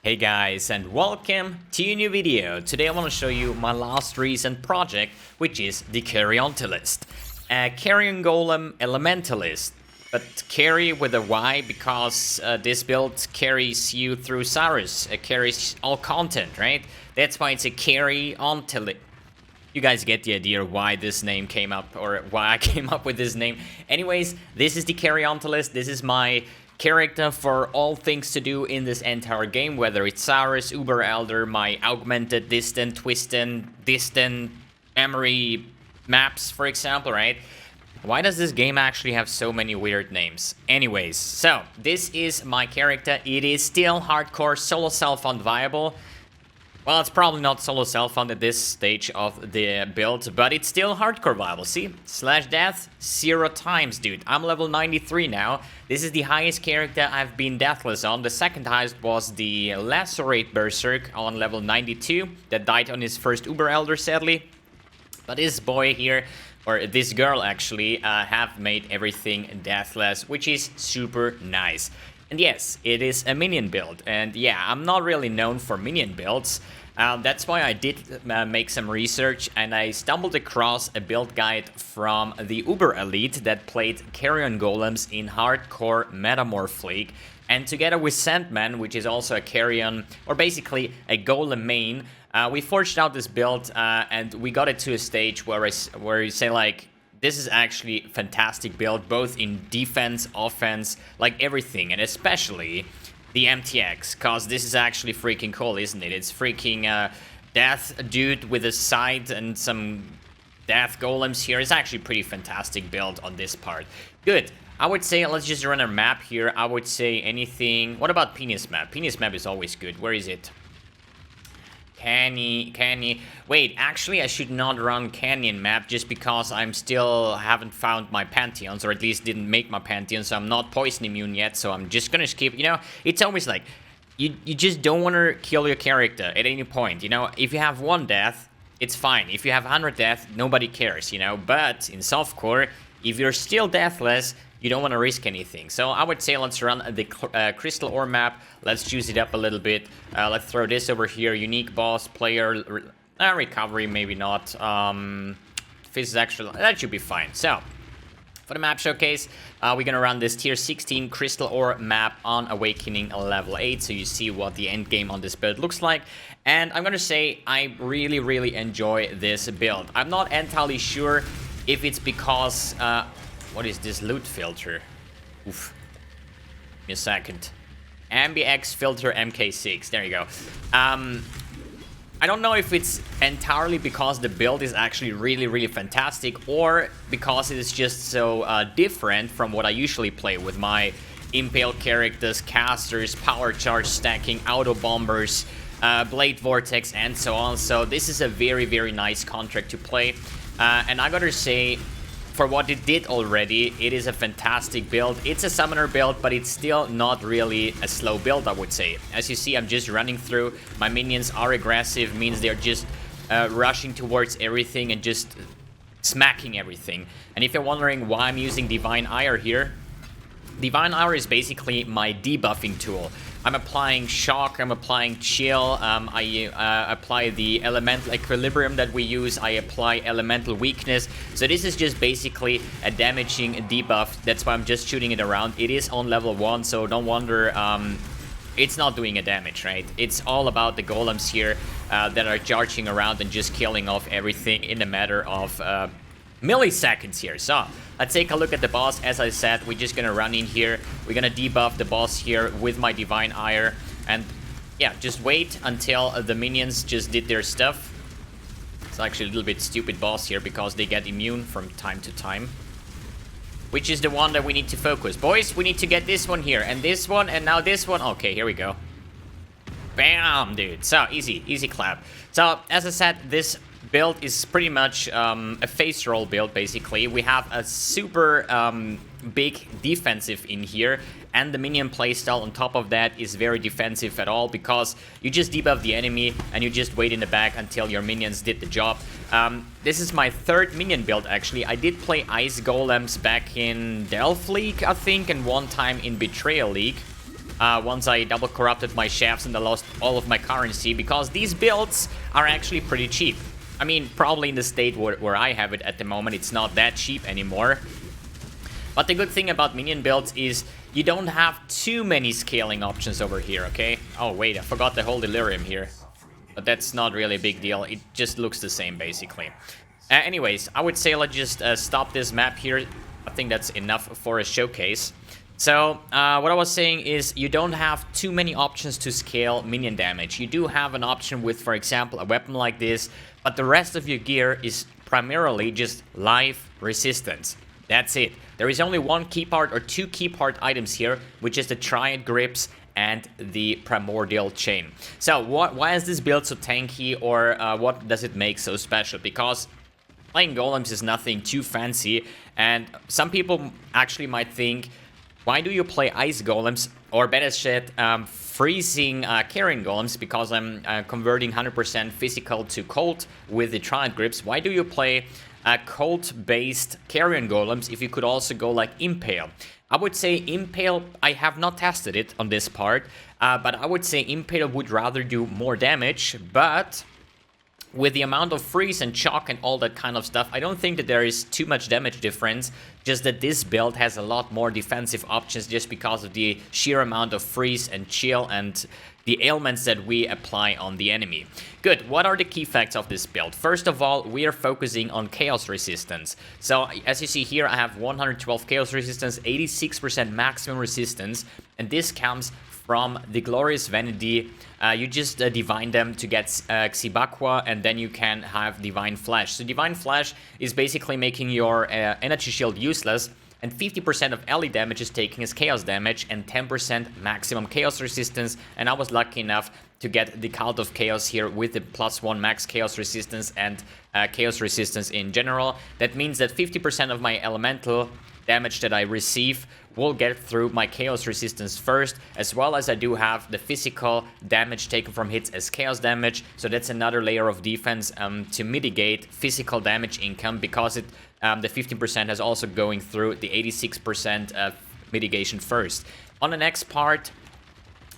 Hey guys, and welcome to a new video. Today I want to show you my last recent project, which is the Carryontalist. Carrion Golem Elementalist, but carry with a Y because this build carries you through Cyrus. It carries all content, right? That's why it's a Carryontalist. You guys get the idea why this name came up, or why I came up with this name. Anyways, this is the Carryontalist. This is my character for all things to do in this entire game, whether it's Cyrus, Uber Elder, my augmented, distant, distant memory maps, for example, right? Why does this game actually have so many weird names? Anyways, so this is my character. It is still hardcore solo self-found viable. Well, it's probably not solo self-found at this stage of the build, but it's still hardcore viable. See? Slash death, 0 times, dude. I'm level 93 now. This is the highest character I've been deathless on. The second highest was the Lacerate Berserk on level 92 that died on his first Uber Elder, sadly. But this boy here, or this girl actually, have made everything deathless, which is super nice. And yes, it is a minion build, and yeah, I'm not really known for minion builds. That's why I did make some research, and I stumbled across a build guide from the Uber Elite that played Carrion Golems in hardcore Metamorph League. And together with Sandman, which is also a Carrion, or basically a Golem main, we forged out this build, and we got it to a stage where you say like, this is actually a fantastic build, both in defense, offense, like everything, and especially the MTX, because this is actually freaking cool, isn't it? It's freaking death dude with a scythe and some death golems here. It's actually a pretty fantastic build on this part. Good. I would say let's just run a map here. I would say anything. What about Penis map? Penis map is always good. Where is it? Canyon. Wait, actually I should not run Canyon map just because I'm still haven't found my Pantheons, or at least didn't make my Pantheon, so I'm not poison immune yet, so I'm just gonna skip. You know, it's always like, you just don't want to kill your character at any point, you know. If you have 1 death, it's fine. If you have 100 death, nobody cares, you know. But in softcore, if you're still deathless, you don't want to risk anything. So I would say let's run the Crystal Ore map. Let's juice it up a little bit. Let's throw this over here. Unique boss, player, recovery, maybe not. This is extra. That should be fine. So for the map showcase, we're going to run this tier 16 Crystal Ore map on Awakening level 8. So you see what the end game on this build looks like. And I'm going to say I really enjoy this build. I'm not entirely sure if it's because... what is this loot filter? Oof. Give me a second. mbX filter MK6. There you go. I don't know if it's entirely because the build is actually really fantastic, or because it is just so different from what I usually play with my Impale characters, casters, power charge stacking, auto bombers, blade vortex, and so on. So this is a very nice contract to play. And I gotta say, for what it did already, it is a fantastic build. It's a summoner build, but it's still not really a slow build, I would say. As you see, I'm just running through. My minions are aggressive, means they're just rushing towards everything and just smacking everything. And if you're wondering why I'm using Divine Ire here, Divine Ire is basically my debuffing tool. I'm applying shock, I'm applying chill, I apply the elemental equilibrium that we use, I apply elemental weakness. So this is just basically a damaging debuff. That's why I'm just shooting it around. It is on level 1, so don't wonder, it's not doing a damage, right? It's all about the golems here that are charging around and just killing off everything in a matter of milliseconds here. So let's take a look at the boss. As I said, we're just gonna run in here. We're gonna debuff the boss here with my Divine Ire, and yeah, just wait until the minions just did their stuff. It's actually a little bit stupid boss here because they get immune from time to time, which is the one that we need to focus. Boys, we need to get this one here, and this one, and now this one. Okay, here we go. Bam, dude. So easy clap. So as I said, this build is pretty much a face roll build, basically. We have a super big defensive in here, and the minion playstyle on top of that is very defensive at all, because you just debuff the enemy and you just wait in the back until your minions did the job. This is my 3rd minion build, actually. I did play Ice Golems back in Delph League, I think, and one time in Betrayal League. once I double corrupted my shafts and I lost all of my currency, because these builds are actually pretty cheap. I mean, probably in the state where I have it at the moment, it's not that cheap anymore. But the good thing about minion builds is you don't have too many scaling options over here, okay? Oh, wait, I forgot the whole delirium here. But that's not really a big deal. It just looks the same, basically. Anyways, I would say let's just stop this map here. I think that's enough for a showcase. So, what I was saying is you don't have too many options to scale minion damage. You do have an option with, for example, a weapon like this, but the rest of your gear is primarily just life resistance. That's it. There is only one key part or two key part items here, which is the Triad Grips and the Primordial Chain. So, why is this build so tanky, or what does it make so special? Because playing golems is nothing too fancy, and some people actually might think, why do you play ice golems, or better said, freezing Carrion golems, because I'm converting 100% physical to cold with the Triad Grips. Why do you play cold-based Carrion golems if you could also go like Impale? I would say Impale, I have not tested it on this part, but I would say Impale would rather do more damage, but with the amount of freeze and shock and all that kind of stuff, I don't think that there is too much damage difference, just that this build has a lot more defensive options just because of the sheer amount of freeze and chill and the ailments that we apply on the enemy. Good, what are the key facts of this build? First of all, we are focusing on chaos resistance. So, as you see here, I have 112 chaos resistance, 86% maximum resistance, and this comes from the Glorious Vanity. You just divine them to get Xibaqua, and then you can have Divine Flash. So Divine Flash is basically making your energy shield useless, and 50% of ally damage is taken as chaos damage, and 10% maximum chaos resistance. And I was lucky enough to get the Cult of Chaos here with the +1 max chaos resistance and chaos resistance in general. That means that 50% of my elemental damage that I receive will get through my chaos resistance first, as well as I do have the physical damage taken from hits as chaos damage, so that's another layer of defense to mitigate physical damage income, because it the 15% is also going through the 86% mitigation first. On the next part,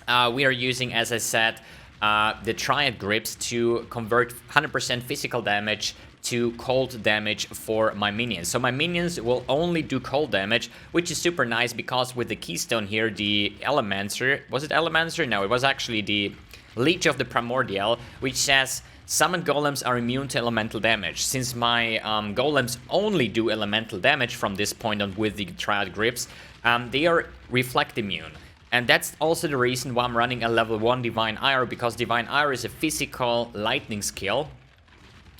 we are using, as I said, the Triad Grips to convert 100% physical damage to cold damage for my minions. So my minions will only do cold damage, which is super nice, because with the keystone here, the Elementalist, was it Elementalist? No, it was actually the Leech of the Primordial, which says summon golems are immune to elemental damage. Since my golems only do elemental damage from this point on with the Triad Grips, they are reflect immune. And that's also the reason why I'm running a level 1 Divine Ire, because Divine Ire is a physical lightning skill.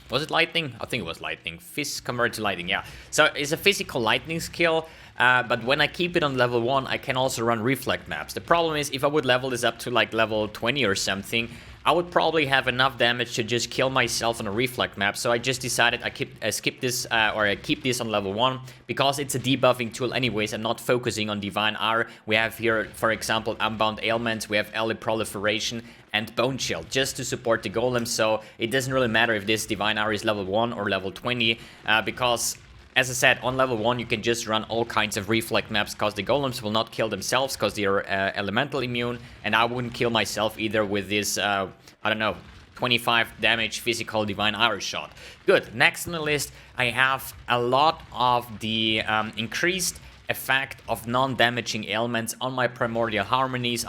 Was it lightning? I think it was lightning. Fist converted to lightning, yeah. So it's a physical lightning skill, but when I keep it on level 1, I can also run reflect maps. The problem is, if I would level this up to like level 20 or something, I would probably have enough damage to just kill myself on a reflect map. So I just decided I skip this, or I keep this on level 1, because it's a debuffing tool anyways, and not focusing on Divine Ire. We have here, for example, Unbound Ailments, we have Early Proliferation, and Bone Chill, just to support the Golem. So it doesn't really matter if this Divine Ire is level 1 or level 20, because, as I said, on level 1 you can just run all kinds of reflect maps, because the golems will not kill themselves, because they are elemental immune, and I wouldn't kill myself either with this, I don't know, 25 damage physical Divine Ire shot. Good, next on the list, I have a lot of the increased effect of non-damaging ailments on my Primordial Harmonies.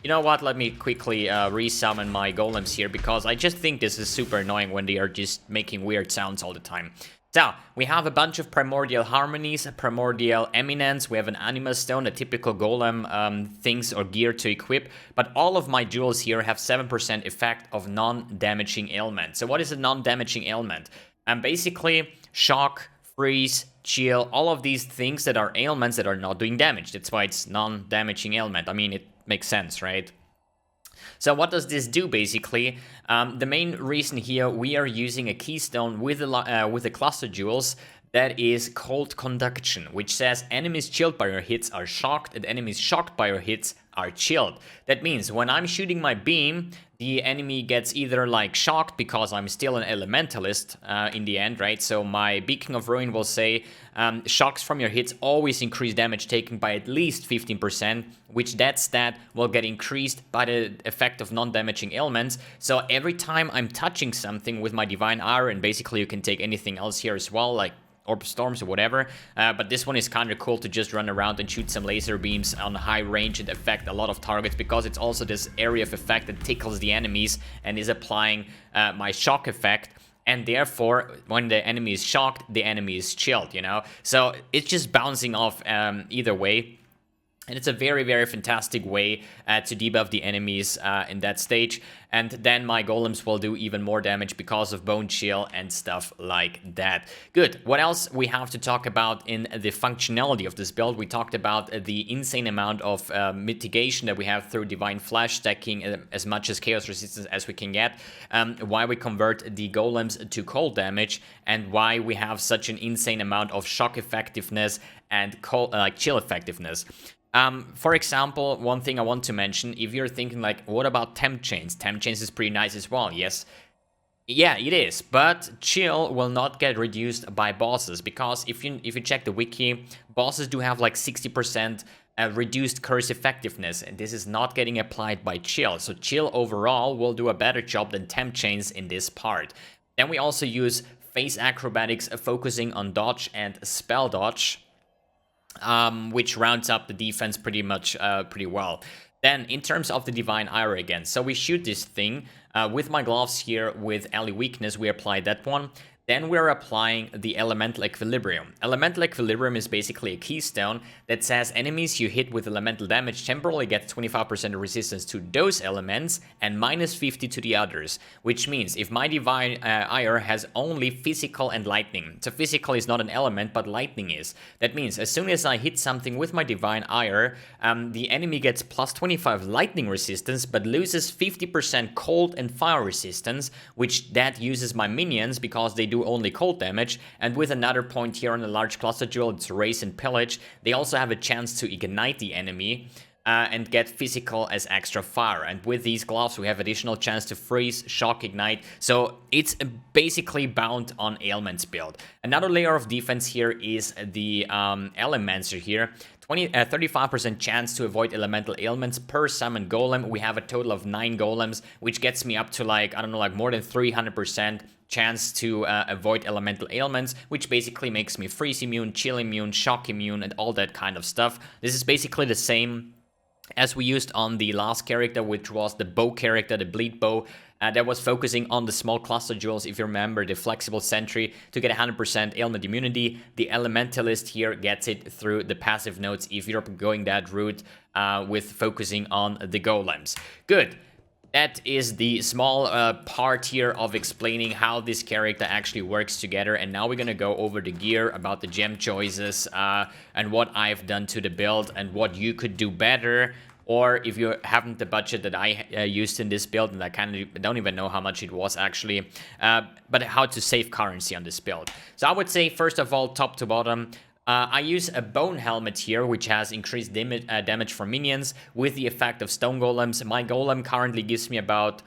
You know what, let me quickly resummon my golems here, because I just think this is super annoying when they are just making weird sounds all the time. So, we have a bunch of Primordial Harmonies, a Primordial Eminence, we have an Anima Stone, a typical Golem things or gear to equip, but all of my jewels here have 7% effect of non-damaging ailment. So what is a non-damaging ailment? Basically, shock, freeze, chill, all of these things that are ailments that are not doing damage. That's why it's non-damaging ailment. I mean, it makes sense, right? So what does this do, basically? The main reason here, we are using a keystone with the cluster jewels that is cold conduction, which says enemies chilled by your hits are shocked and enemies shocked by your hits are chilled. That means when I'm shooting my beam, the enemy gets either like shocked because I'm still an elementalist in the end, right? So my Beacon of Ruin will say shocks from your hits always increase damage taken by at least 15%, which that stat will get increased by the effect of non-damaging elements. So every time I'm touching something with my Divine Ire, and basically you can take anything else here as well, like Orb Storms or whatever, but this one is kind of cool to just run around and shoot some laser beams on high range and affect a lot of targets, because it's also this area of effect that tickles the enemies and is applying my shock effect, and therefore when the enemy is shocked, the enemy is chilled, you know? So it's just bouncing off either way. And it's a very, very fantastic way to debuff the enemies in that stage. And then my golems will do even more damage because of bone chill and stuff like that. Good. What else we have to talk about in the functionality of this build? We talked about the insane amount of mitigation that we have through Divine Flash, stacking as much as chaos resistance as we can get. Why we convert the golems to cold damage, and why we have such an insane amount of shock effectiveness and chill effectiveness. For example, one thing I want to mention, if you're thinking like, what about temp chains? Temp chains is pretty nice as well, yes. Yeah, it is, but chill will not get reduced by bosses, because if you check the wiki, bosses do have like 60% reduced curse effectiveness, and this is not getting applied by chill. So chill overall will do a better job than temp chains in this part. Then we also use phase acrobatics, focusing on dodge and spell dodge, which rounds up the defense pretty well. Then, in terms of the Divine Ire again, so we shoot this thing with my gloves here with Ally Weakness, we apply that one. Then we're applying the Elemental Equilibrium. Elemental Equilibrium is basically a keystone that says enemies you hit with elemental damage temporarily get 25% resistance to those elements and minus 50 to the others. Which means if my Divine Ire has only physical and lightning, so physical is not an element, but lightning is. That means as soon as I hit something with my Divine Ire, the enemy gets plus 25 lightning resistance, but loses 50% cold and fire resistance, which that uses my minions because they do only cold damage. And with another point here on the large cluster jewel, it's Race and Pillage, they also have a chance to ignite the enemy and get physical as extra fire. And with these gloves we have additional chance to freeze, shock, ignite, so it's basically bound on ailments build. Another layer of defense here is the Elemencer here. 35% chance to avoid elemental ailments per summon golem. We have a total of 9 golems, which gets me up to like, I don't know, like more than 300% chance to avoid elemental ailments, which basically makes me freeze immune, chill immune, shock immune, and all that kind of stuff. This is basically the same as we used on the last character, which was the bow character, the bleed bow, that was focusing on the small cluster jewels, if you remember, the flexible sentry to get 100% ailment immunity. The Elementalist here gets it through the passive nodes if you're going that route with focusing on the golems. Good. That is the small part here of explaining how this character actually works together. And now we're gonna go over the gear, about the gem choices, and what I've done to the build and what you could do better. Or if you haven't the budget that I used in this build, and I kind of don't even know how much it was actually, but how to save currency on this build. So I would say, first of all, top to bottom, I use a bone helmet here, which has increased damage for minions with the effect of stone golems. My golem currently gives me about,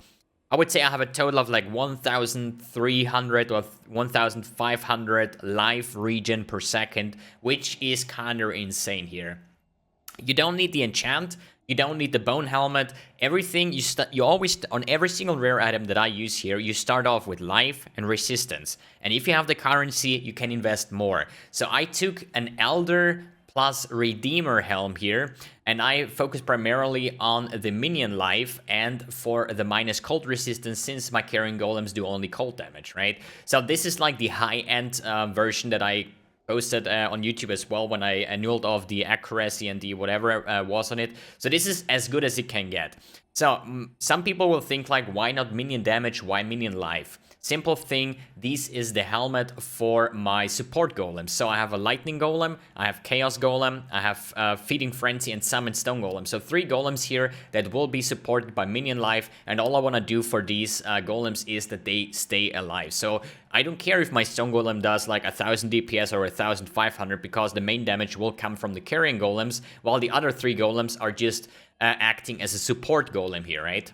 I would say I have a total of like 1,300 or 1,500 life regen per second, which is kind of insane here. You don't need the enchant, you don't need the bone helmet. Everything you always, on every single rare item that I use here, you start off with life and resistance. And if you have the currency, you can invest more. So I took an Elder plus Redeemer helm here, and I focus primarily on the minion life and for the minus cold resistance, since my Carrion golems do only cold damage, right? So this is like the high-end version that I posted on YouTube as well, when I annulled off the accuracy and the whatever was on it. So this is as good as it can get. So some people will think like, why not minion damage, why minion life? Simple thing, this is the helmet for my support golems. So I have a lightning golem, I have chaos golem, I have feeding frenzy and summon stone golem. So 3 golems here that will be supported by minion life, and all I want to do for these golems is that they stay alive. So I don't care if my stone golem does like 1000 DPS or 1500, because the main damage will come from the carrying golems, while the other 3 golems are just acting as a support golem here, right?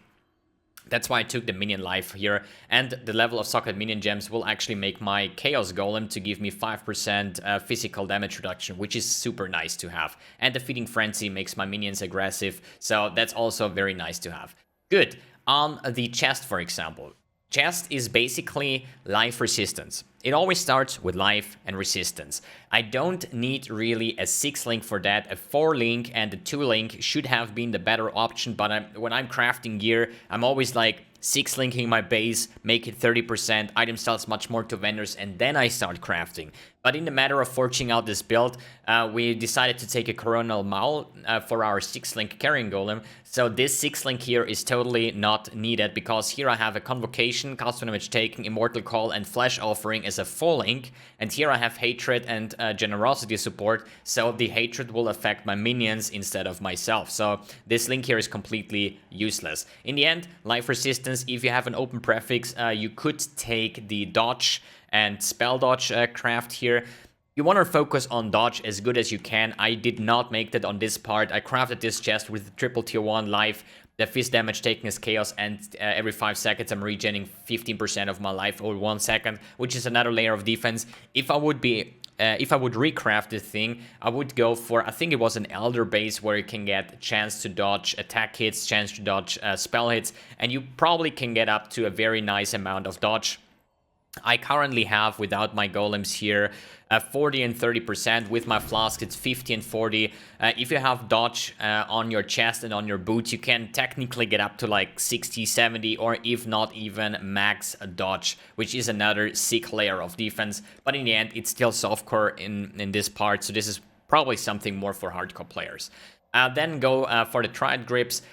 That's why I took the minion life here, and the level of socket minion gems will actually make my chaos golem to give me 5% physical damage reduction, which is super nice to have. And the feeding frenzy makes my minions aggressive, so that's also very nice to have. Good. On the chest, for example. Chest is basically life resistance. It always starts with life and resistance. I don't need really a 6-link for that. A 4-link and a 2-link should have been the better option, but when I'm crafting gear, I'm always like 6-linking my base, make it 30%, item sells much more to vendors, and then I start crafting. But in the matter of forging out this build, we decided to take a coronal maul for our 6-link carrying golem. So this 6-link here is totally not needed, because here I have a convocation, custom damage taking, immortal call, and flesh offering as a 4-link. And here I have hatred and generosity support, so the hatred will affect my minions instead of myself. So this link here is completely useless. In the end, life resistance, if you have an open prefix, you could take the dodge and spell dodge craft here. You want to focus on dodge as good as you can. I did not make that on this part. I crafted this chest with triple tier 1 life. The fist damage taken is chaos, and every 5 seconds I'm regenerating 15% of my life over 1 second, which is another layer of defense. If I would recraft this thing, I would go for, I think it was an Elder base, where you can get a chance to dodge attack hits, chance to dodge spell hits, and you probably can get up to a very nice amount of dodge. I currently have, without my golems here, 40 and 30%. With my flask, it's 50 and 40. If you have dodge on your chest and on your boots, you can technically get up to like 60, 70, or if not even max dodge, which is another sick layer of defense. But in the end, it's still softcore in this part, so this is probably something more for hardcore players. Then go for the triad grips.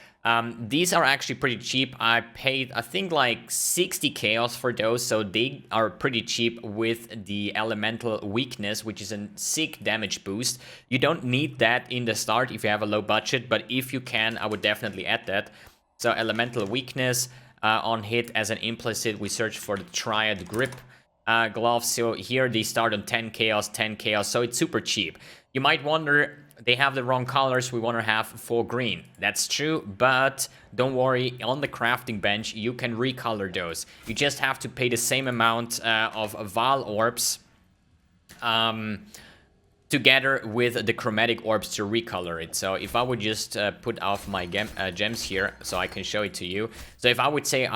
These are actually pretty cheap. I paid, I think, like 60 chaos for those, so they are pretty cheap with the elemental weakness, which is a sick damage boost. You don't need that in the start if you have a low budget, but if you can, I would definitely add that. So elemental weakness on hit as an implicit, we search for the triad grip gloves. So here they start on 10 chaos, so it's super cheap. You might wonder, they have the wrong colors, we want to have full green. That's true, but don't worry, on the crafting bench you can recolor those. You just have to pay the same amount of Val orbs together with the chromatic orbs to recolor it. So if I would just put off my gems here so I can show it to you. So if I would say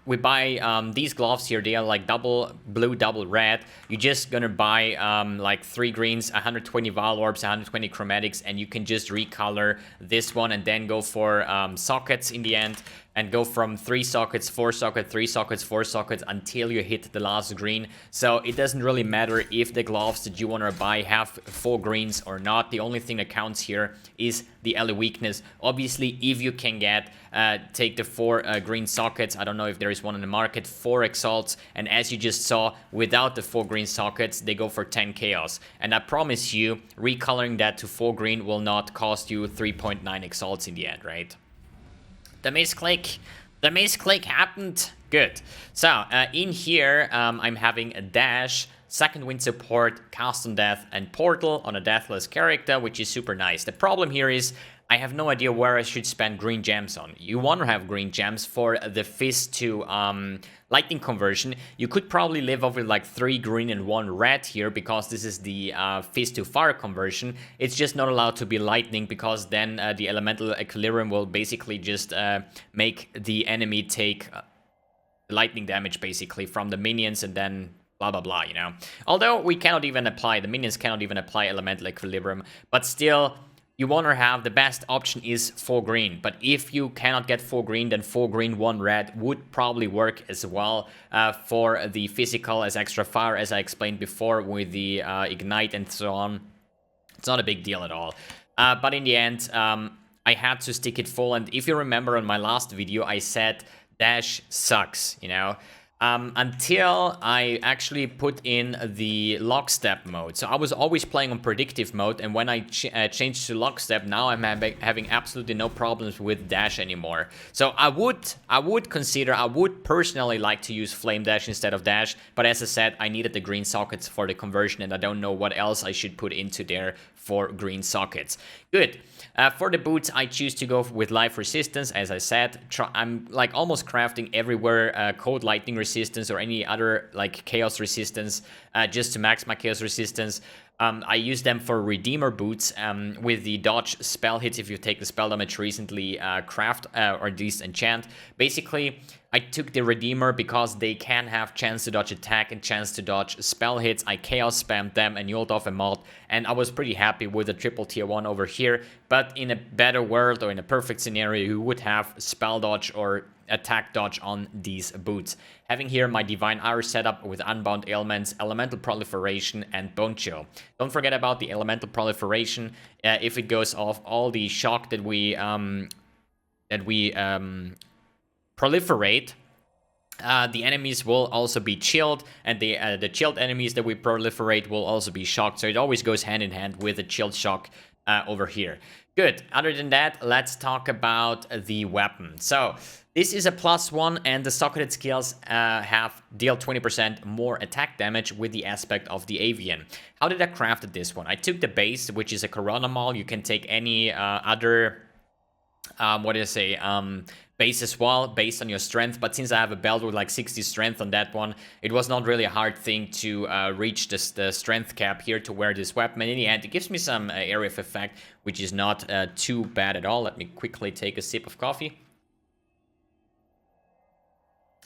we buy these gloves here, they are like double blue, double red. You're just gonna buy like 3 greens, 120 Val orbs, 120 chromatics, and you can just recolor this one and then go for sockets in the end, and go from 3 sockets, 4 sockets, 3 sockets, 4 sockets until you hit the last green. So it doesn't really matter if the gloves that you want to buy have 4 greens or not. The only thing that counts here is the ele weakness. Obviously, if you can get, take the 4 green sockets, I don't know if there is one in the market, 4 exalts, and as you just saw, without the 4 green sockets, they go for 10 chaos. And I promise you, recoloring that to 4 green will not cost you 3.9 exalts in the end, right? The misclick happened. Good. So in here, I'm having a dash, second wind support, custom death, and portal on a deathless character, which is super nice. The problem here is I have no idea where I should spend green gems on. You want to have green gems for the fist to lightning conversion. You could probably live off with like 3 green and 1 red here, because this is the fist to fire conversion. It's just not allowed to be lightning, because then the elemental equilibrium will basically just make the enemy take lightning damage basically from the minions, and then blah blah blah, you know. Although we cannot even apply, the minions cannot even apply elemental equilibrium, but still, you want to have, the best option is 4 green. But if you cannot get 4 green, then 4 green, 1 red would probably work as well for the physical as extra fire, as I explained before with the ignite and so on. It's not a big deal at all. But in the end, I had to stick it full. And if you remember on my last video, I said dash sucks, you know. until I actually put in the lockstep mode. So I was always playing on predictive mode, and when I changed to lockstep, now I'm having absolutely no problems with dash anymore. So I would personally like to use flame dash instead of dash, but as I said, I needed the green sockets for the conversion, and I don't know what else I should put into there for green sockets. Good. For the boots, I choose to go with life resistance. As I said, I'm like almost crafting everywhere cold lightning resistance or any other like chaos resistance just to max my chaos resistance. I use them for Redeemer boots with the dodge spell hits if you take the spell damage recently craft or at least enchant. Basically, I took the Redeemer because they can have chance to dodge attack and chance to dodge spell hits. I chaos spammed them and yelled off a mod, and I was pretty happy with the triple tier 1 over here. But in a better world or in a perfect scenario, you would have spell dodge or attack dodge on these boots. Having here my Divine Iris setup with Unbound Ailments, Elemental Proliferation, and Bone Chill. Don't forget about the Elemental Proliferation. If it goes off, all the shock that we proliferate, the enemies will also be chilled, and the chilled enemies that we proliferate will also be shocked. So it always goes hand in hand with the chilled shock over here. Good. Other than that, let's talk about the weapon. So this is a +1, and the socketed skills deal 20% more attack damage with the aspect of the Avian. How did I craft this one? I took the base, which is a Coronamal. You can take any other base as well, based on your strength. But since I have a belt with like 60 strength on that one, it was not really a hard thing to reach the strength cap here to wear this weapon. And in the end, it gives me some area of effect, which is not too bad at all. Let me quickly take a sip of coffee.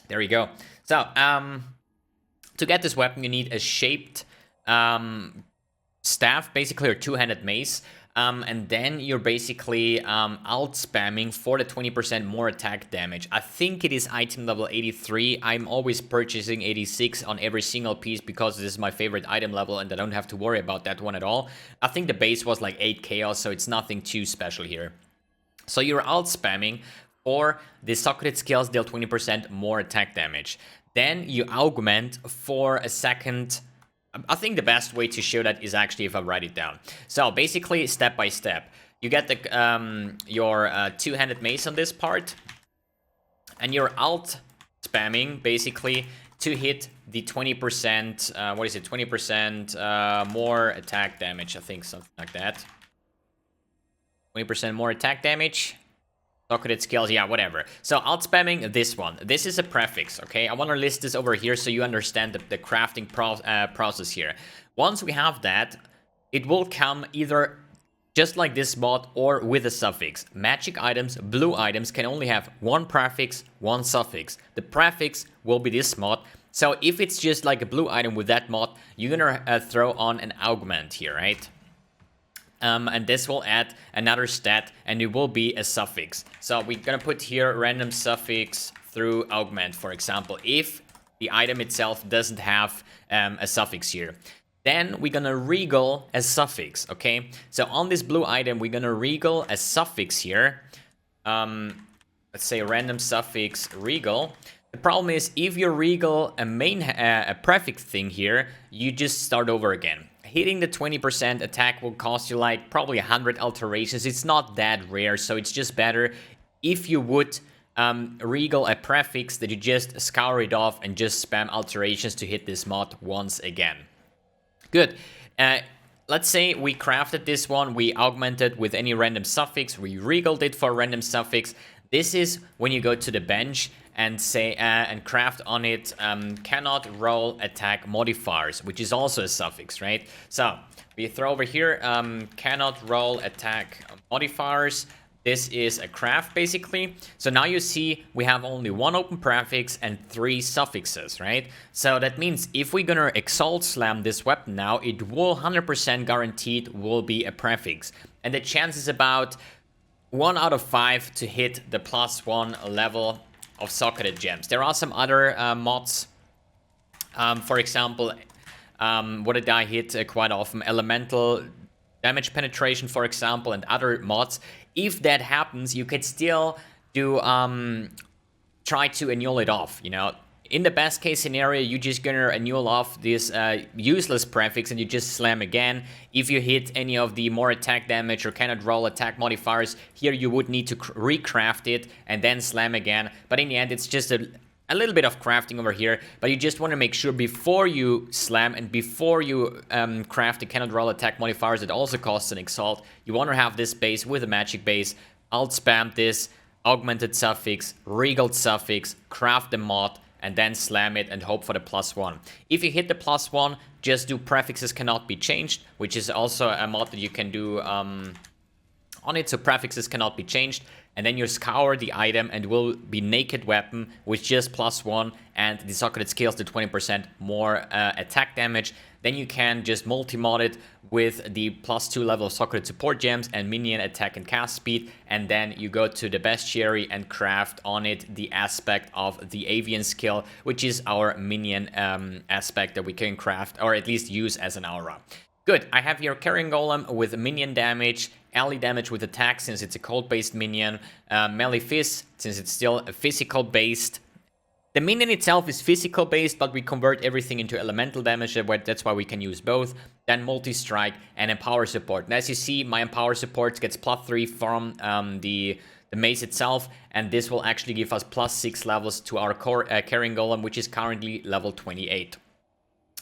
There we go. So, to get this weapon, you need a shaped staff, basically, or two-handed mace. And then you're basically alt spamming for the 20% more attack damage. I think it is item level 83. I'm always purchasing 86 on every single piece because this is my favorite item level and I don't have to worry about that one at all. I think the base was like 8 chaos, so it's nothing too special here. So you're alt spamming for the socketed skills deal 20% more attack damage. Then you augment for a second. I think the best way to show that is actually if I write it down. So basically, step by step, you get the your two-handed mace on this part, and you're alt spamming basically to hit the 20%. What is it? 20% more attack damage. I think something like that. 20% more attack damage. Socketed skills, yeah, whatever. So alt spamming this one. This is a prefix, okay? I want to list this over here so you understand the crafting process here. Once we have that, it will come either just like this mod or with a suffix. Magic items, blue items can only have one prefix, one suffix. The prefix will be this mod. So if it's just like a blue item with that mod, you're gonna throw on an augment here, right? And this will add another stat, and it will be a suffix. So we're gonna put here random suffix through augment, for example, if the item itself doesn't have a suffix here. Then we're gonna regal a suffix, okay? So on this blue item, we're gonna regal a suffix here. Let's say random suffix regal. The problem is if you regal a prefix thing here, you just start over again. Hitting the 20% attack will cost you like probably 100 alterations. It's not that rare, so it's just better if you would regal a prefix that you just scour it off and just spam alterations to hit this mod once again. Good. Let's say we crafted this one, we augmented with any random suffix, we regaled it for a random suffix. This is when you go to the bench and say and craft on it cannot roll attack modifiers, which is also a suffix, right? So we throw over here cannot roll attack modifiers. This is a craft basically. So now you see we have only one open prefix and 3 suffixes, right? So that means if we're gonna exalt slam this weapon now, it will 100% guaranteed will be a prefix, and the chance is about 1 out of 5 to hit the +1 level of socketed gems. There are some other mods. For example, what did I hit quite often? Elemental damage penetration, for example, and other mods. If that happens, you could still do try to annul it off, you know. in the best case scenario, you're just gonna annul off this useless prefix and you just slam again. If you hit any of the more attack damage or cannot roll attack modifiers, here you would need to recraft it and then slam again. But in the end, it's just a little bit of crafting over here, but you just want to make sure before you slam and before you craft the cannot roll attack modifiers that also costs an exalt, you want to have this base with a magic base. Alt spam this, augmented suffix, regal suffix, craft the mod, and then slam it and hope for the +1. If you hit the +1, just do prefixes cannot be changed, which is also a mod that you can do on it, so prefixes cannot be changed. And then you scour the item and will be naked weapon with just +1, and the socket scales to 20% more attack damage. Then you can just multi-mod it with the +2 level of socket support gems and minion attack and cast speed. And then you go to the bestiary and craft on it the aspect of the avian skill, which is our minion aspect that we can craft or at least use as an aura. Good, I have here Carrion Golem with minion damage, ally damage with attack since it's a cold-based minion, melee fizz since it's still physical-based. The minion itself is physical-based, but we convert everything into elemental damage, that's why we can use both. Then multi-strike and empower support. And as you see, my empower support gets +3 from the mace itself, and this will actually give us +6 levels to our core Carrion Golem, which is currently level 28.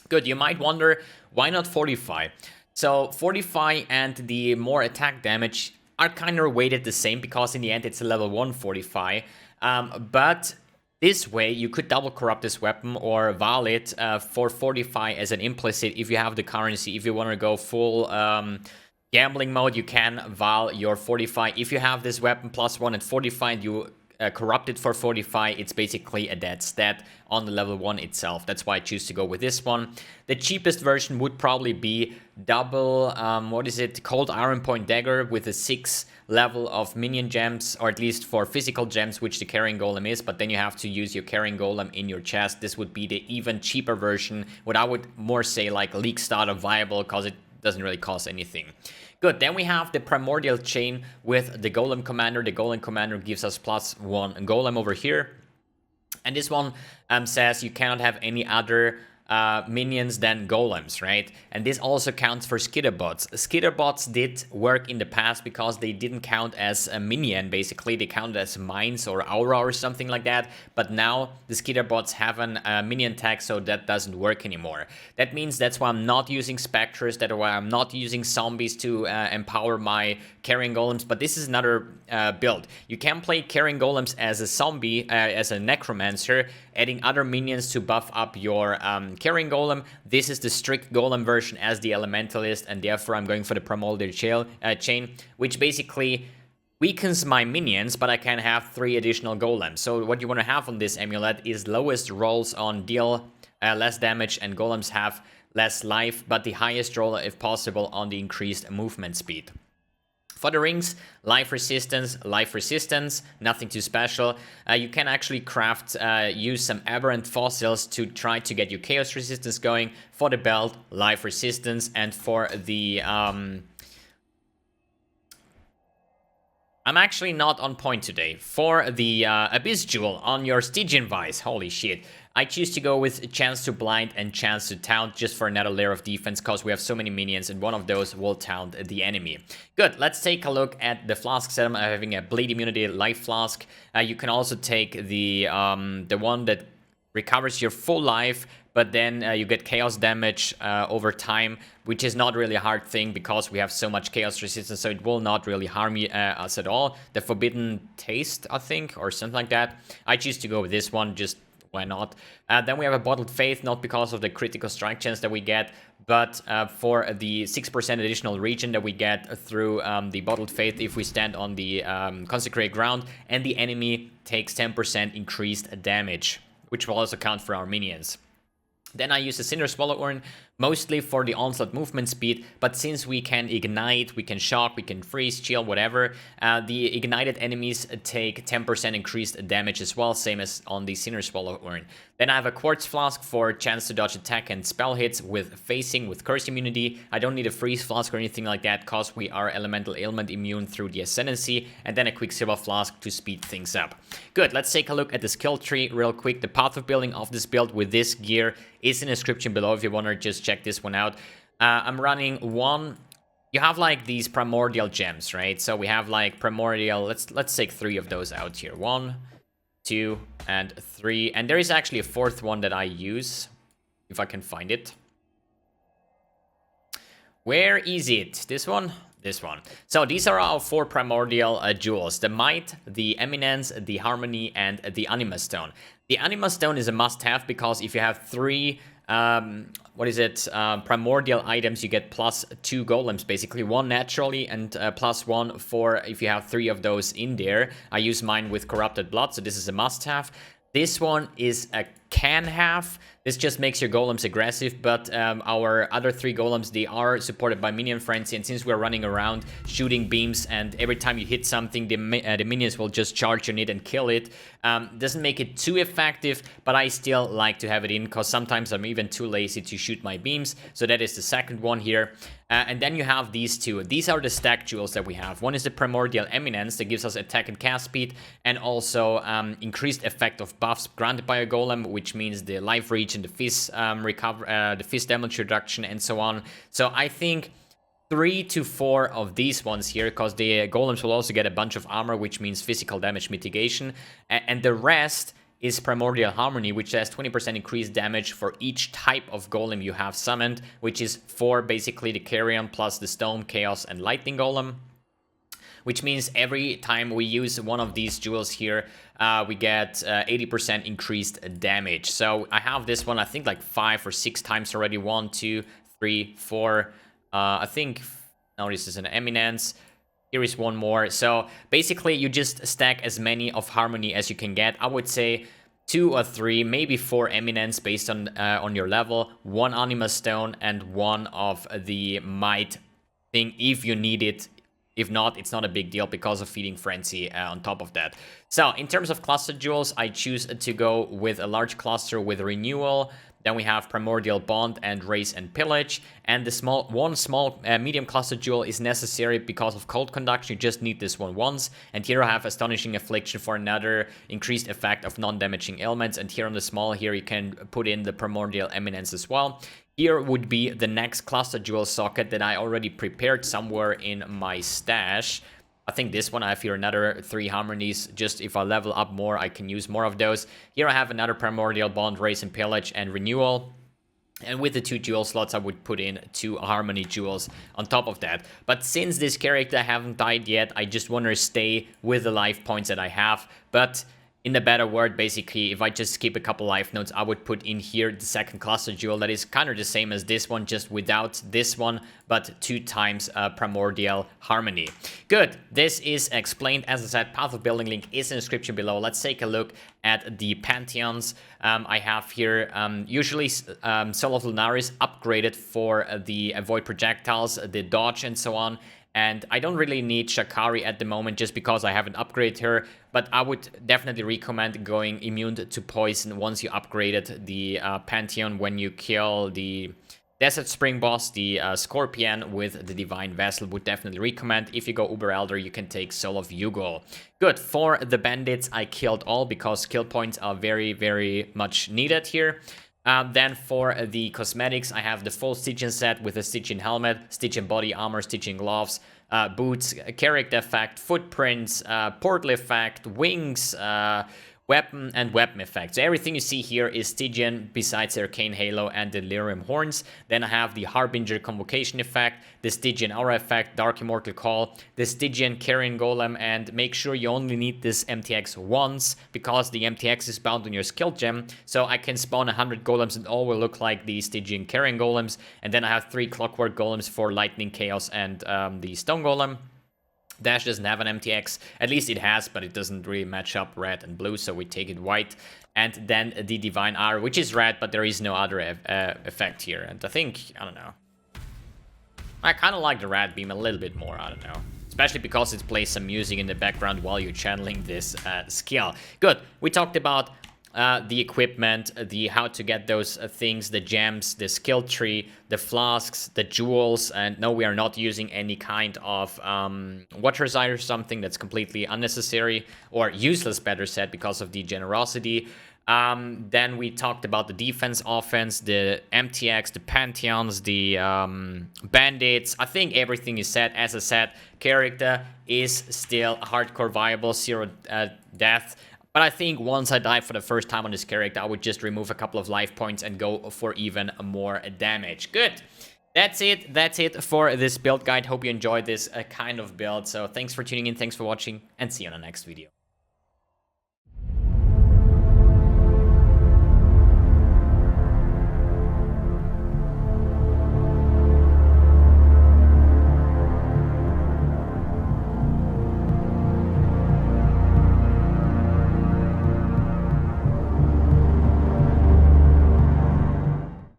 Good, you might wonder, why not Fortify? So Fortify and the more attack damage are kind of weighted the same because in the end it's a level 1 Fortify. But this way you could double corrupt this weapon or val it for Fortify as an implicit if you have the currency. If you want to go full gambling mode, you can val your Fortify. If you have this weapon +1 and Fortify and you corrupted for Fortify, it's basically a dead stat on the level 1 itself. That's why I choose to go with this one. The cheapest version would probably be double, Cold Iron Point Dagger with a 6 level of minion gems, or at least for physical gems, which the Carrion Golem is, but then you have to use your Carrion Golem in your chest. This would be the even cheaper version, what I would more say like League Starter viable, because it doesn't really cost anything. Good, then we have the Primordial Chain with the Golem Commander. The Golem Commander gives us +1 Golem over here. And this one says you cannot have any other minions than golems, right? And this also counts for skitterbots. Skitterbots did work in the past because they didn't count as a minion, basically. They counted as mines or aura or something like that. But now the skitterbots have a minion tag, so that doesn't work anymore. That means that's why I'm not using specters, that's why I'm not using zombies to empower my Carrion Golems. But this is another build. You can play Carrion Golems as a zombie, as a necromancer, adding other minions to buff up your Carrion Golem. This is the strict Golem version as the Elementalist, and therefore I'm going for the Primordial Chain, which basically weakens my minions, but I can have 3 additional Golems. So what you want to have on this amulet is lowest rolls on deal less damage, and Golems have less life, but the highest roll, if possible, on the increased movement speed. For the rings, life resistance, nothing too special. You can actually craft, use some aberrant fossils to try to get your chaos resistance going. For the belt, life resistance, and for the... I'm actually not on point today. For the Abyss Jewel on your Stygian Vice, holy shit. I choose to go with Chance to Blind and Chance to Taunt just for another layer of defense because we have so many minions and one of those will taunt the enemy. Good, let's take a look at the flask setup. I'm having a Bleed Immunity Life Flask. You can also take the one that recovers your full life, but then you get chaos damage over time, which is not really a hard thing because we have so much chaos resistance, so it will not really harm us at all. The Forbidden Taste, I think, or something like that. I choose to go with this one, just why not? Then we have a Bottled Faith, not because of the critical strike chance that we get, but for the 6% additional region that we get through the Bottled Faith if we stand on the consecrated ground, and the enemy takes 10% increased damage, which will also count for our minions. Then I use a Cinder Swallow Urn mostly for the onslaught movement speed, but since we can ignite, we can shock, we can freeze, chill, whatever, the ignited enemies take 10% increased damage as well, same as on the Sinner Swallow Urn. Then I have a Quartz Flask for chance to dodge attack and spell hits with facing with curse immunity. I don't need a Freeze Flask or anything like that, cause we are elemental ailment immune through the Ascendancy, and then a Quicksilver Flask to speed things up. Good, let's take a look at the skill tree real quick. The path of building of this build with this gear is in the description below if you want to just check this one out. I'm running one. You have like these primordial gems, right? So we have like primordial. Let's take 3 of those out here. 1, 2, and 3. And there is actually a 4th one that I use, if I can find it. Where is it? This one? This one. So these are our 4 primordial jewels: the Might, the Eminence, the Harmony, and the Anima Stone. The Anima Stone is a must-have because if you have 3, primordial items, you get +2 golems, basically 1 naturally and +1 for if you have 3 of those in there. I use mine with Corrupted Blood, so this is a must-have. This one is a can-have. This just makes your golems aggressive, but our other 3 golems, they are supported by Minion Frenzy, and since we're running around shooting beams and every time you hit something, the minions will just charge on it and kill it. Doesn't make it too effective, but I still like to have it in, because sometimes I'm even too lazy to shoot my beams, so that is the second one here. And then you have these 2. These are the stack jewels that we have. One is the Primordial Eminence that gives us attack and cast speed, and also increased effect of buffs granted by a golem, which means the life reach and the fizz the fizz damage reduction and so on. So I think 3 to 4 of these ones here, because the golems will also get a bunch of armor, which means physical damage mitigation, and the rest is Primordial Harmony, which has 20% increased damage for each type of golem you have summoned, which is for basically the Carrion plus the Stone, Chaos, and Lightning Golem. Which means every time we use one of these jewels here, we get 80% increased damage. So I have this one, I think like 5 or 6 times already. 1, 2, 3, 4. I think now this is an Eminence. Here is one more. So basically you just stack as many of Harmony as you can get. I would say 2 or 3, maybe 4 Eminence based on your level, 1 Anima Stone, and 1 of the Might thing if you need it. If not, it's not a big deal because of Feeding Frenzy on top of that. So in terms of cluster jewels, I choose to go with a large cluster with Renewal. Then we have Primordial Bond and Raise and Pillage. And the one small medium cluster jewel is necessary because of Cold Conduction. You just need this one once. And here I have Astonishing Affliction for another increased effect of non-damaging ailments. And here on the small here you can put in the Primordial Eminence as well. Here would be the next cluster jewel socket that I already prepared somewhere in my stash. I think this one, I have here another 3 harmonies. Just if I level up more, I can use more of those. Here I have another Primordial Bond, Raise and Pillage, and Renewal. And with the 2 jewel slots, I would put in 2 harmony jewels on top of that. But since this character haven't died yet, I just want to stay with the life points that I have. But in the better word, basically, if I just skip a couple life nodes, I would put in here the second cluster jewel that is kind of the same as this one, just without this one, but 2 times Primordial Harmony. Good, this is explained. As I said, path of building link is in the description below. Let's take a look at the Pantheons. I have here usually Soul of Lunaris upgraded for the avoid projectiles, the dodge, and so on. And I don't really need Shakari at the moment just because I haven't upgraded her. But I would definitely recommend going immune to poison once you upgraded the Pantheon when you kill the Desert Spring boss, the Scorpion with the Divine Vessel. Would definitely recommend. If you go Uber Elder, you can take Soul of Yugol. Good. For the bandits, I killed all because kill points are very, very much needed here. Then for the cosmetics, I have the full Stygian set with a Stygian helmet, Stygian body armor, Stygian gloves, boots, character effect, footprints, portal effect, wings, weapon, and weapon effect. So everything you see here is Stygian besides the Arcane Halo and the Delirium Horns. Then I have the Harbinger Convocation effect, the Stygian Aura effect, Dark Immortal Call, the Stygian Carrion Golem, and make sure you only need this MTX once because the MTX is bound on your skill gem. So I can spawn 100 golems and all will look like the Stygian Carrion Golems. And then I have 3 Clockwork Golems for Lightning, Chaos, and the Stone Golem. Dash doesn't have an MTX. At least it has, but it doesn't really match up red and blue, so we take it white. And then the Divine R, which is red, but there is no other effect here. And I think, I don't know. I kind of like the Rad Beam a little bit more, I don't know. Especially because it plays some music in the background while you're channeling this skill. Good. We talked about the equipment, the how to get those things, the gems, the skill tree, the flasks, the jewels, and no, we are not using any kind of water reside or something. That's completely unnecessary or useless, better said, because of the generosity. Then we talked about the defense, offense, the MTX, the Pantheons, the bandits. I think everything is set. As I said, character is still hardcore viable, 0 death. But I think once I die for the first time on this character, I would just remove a couple of life points and go for even more damage. Good. That's it. That's it for this build guide. Hope you enjoyed this kind of build. So thanks for tuning in. Thanks for watching, and see you on the next video.